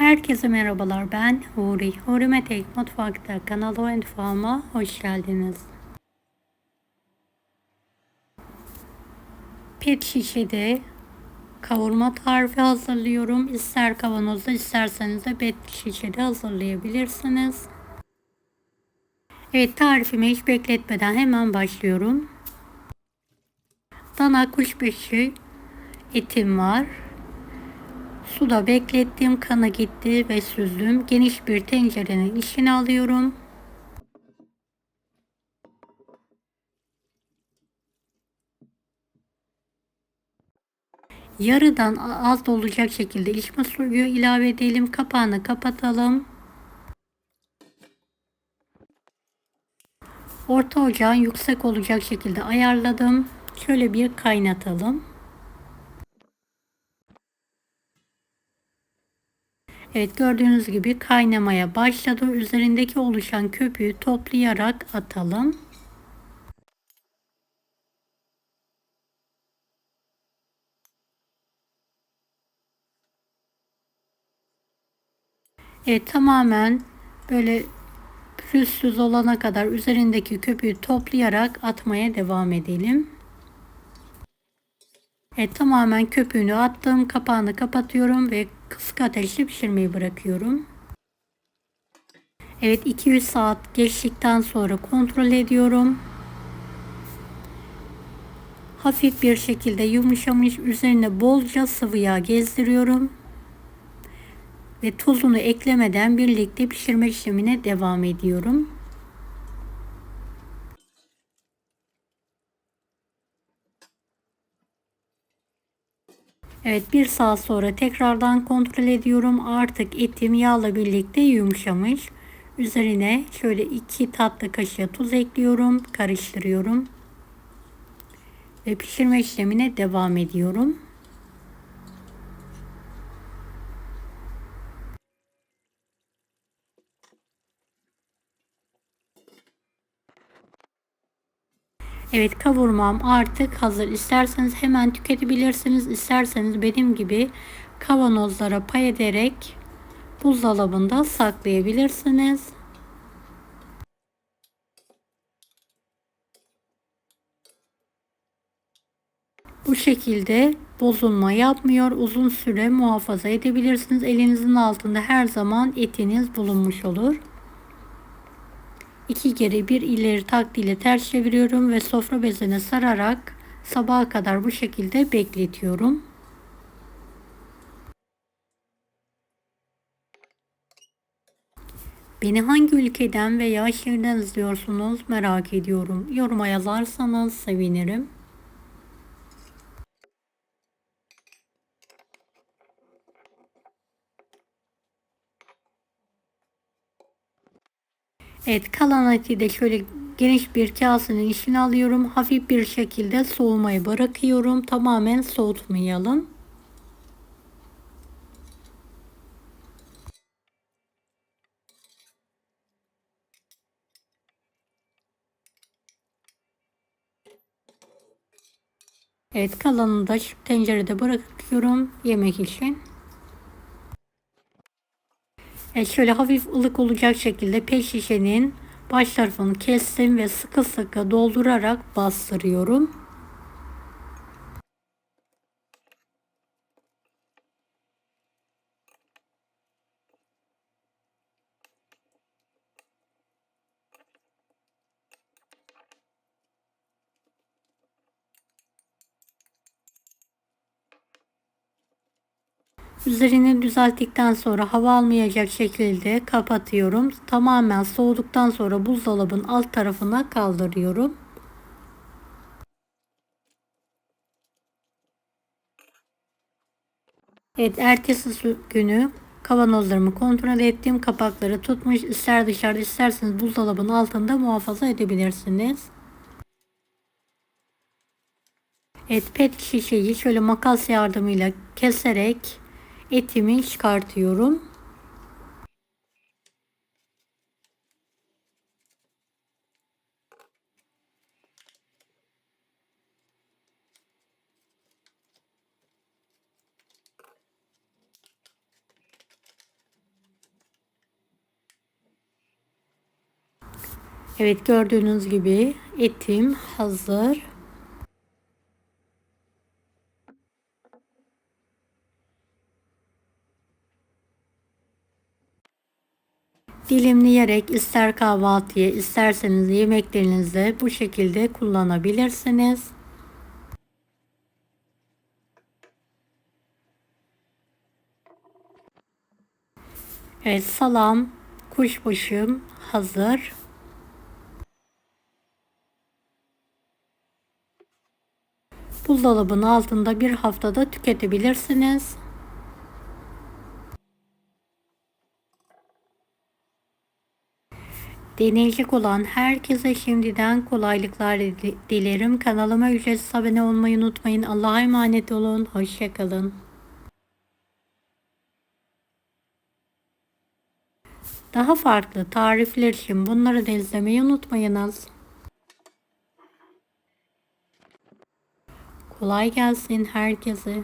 Herkese merhabalar, ben Huri. Huri Metek Mutfak'ta kanalı ve mutfağıma hoş geldiniz. Pet şişede kavurma tarifi hazırlıyorum. İster kavanozda isterseniz de pet şişede hazırlayabilirsiniz. Evet, tarifimi hiç bekletmeden hemen başlıyorum. Dana kuşbaşı etim var. Suda beklettim, kanı gitti ve süzdüm. Geniş bir tencerenin içine alıyorum. Yarıdan az olacak şekilde içme suyu ilave edelim. Kapağını kapatalım. Orta ocağın yüksek olacak şekilde ayarladım. Şöyle bir kaynatalım. Evet, gördüğünüz gibi kaynamaya başladı. Üzerindeki oluşan köpüğü toplayarak atalım. Evet, tamamen böyle pürüzsüz olana kadar üzerindeki köpüğü toplayarak atmaya devam edelim. Evet, tamamen köpüğünü attım. Kapağını kapatıyorum ve kısık ateşte pişirmeyi bırakıyorum. Evet, 200 saat geçtikten sonra kontrol ediyorum. Hafif bir şekilde yumuşamış, üzerine bolca sıvı yağ gezdiriyorum. Ve tuzunu eklemeden birlikte pişirme işlemine devam ediyorum. Evet, bir saat sonra tekrardan kontrol ediyorum. Artık etim yağla birlikte yumuşamış. Üzerine şöyle 2 tatlı kaşığı tuz ekliyorum. Karıştırıyorum. Ve pişirme işlemine devam ediyorum. Evet, kavurmam artık hazır. İsterseniz hemen tüketebilirsiniz. İsterseniz benim gibi kavanozlara pay ederek buzdolabında saklayabilirsiniz. Bu şekilde bozulma yapmıyor. Uzun süre muhafaza edebilirsiniz. Elinizin altında her zaman etiniz bulunmuş olur. 2 geri bir ileri taktiğiyle ters çeviriyorum ve sofra bezine sararak sabaha kadar bu şekilde bekletiyorum. Beni hangi ülkeden veya şehirden izliyorsunuz merak ediyorum. Yoruma yazarsanız sevinirim. Evet, kalan eti de şöyle geniş bir kasenin içine alıyorum. Hafif bir şekilde soğumaya bırakıyorum. Tamamen soğutmayalım. Evet, kalanını da şu tencerede bırakıyorum yemek için. Evet, şöyle hafif ılık olacak şekilde pet şişenin baş tarafını kestim ve sıkı sıkı doldurarak bastırıyorum. Üzerini düzelttikten sonra hava almayacak şekilde kapatıyorum. Tamamen soğuduktan sonra buzdolabının alt tarafına kaldırıyorum. Evet, ertesi günü kavanozlarımı kontrol ettim. Kapakları tutmuş. İster dışarıda isterseniz buzdolabının altında muhafaza edebilirsiniz. Evet, pet şişeyi şöyle makas yardımıyla keserek etimi çıkartıyorum. Evet, gördüğünüz gibi etim hazır. Dilimleyerek ister kahvaltıya isterseniz yemeklerinizde bu şekilde kullanabilirsiniz. Evet, salam, kuşbaşım hazır. Buzdolabının altında bir haftada tüketebilirsiniz. Deneyecek olan herkese şimdiden kolaylıklar dilerim. Kanalıma ücretsiz abone olmayı unutmayın. Allah'a emanet olun. Hoşça kalın. Daha farklı tarifler için bunları da izlemeyi unutmayınız. Kolay gelsin herkese.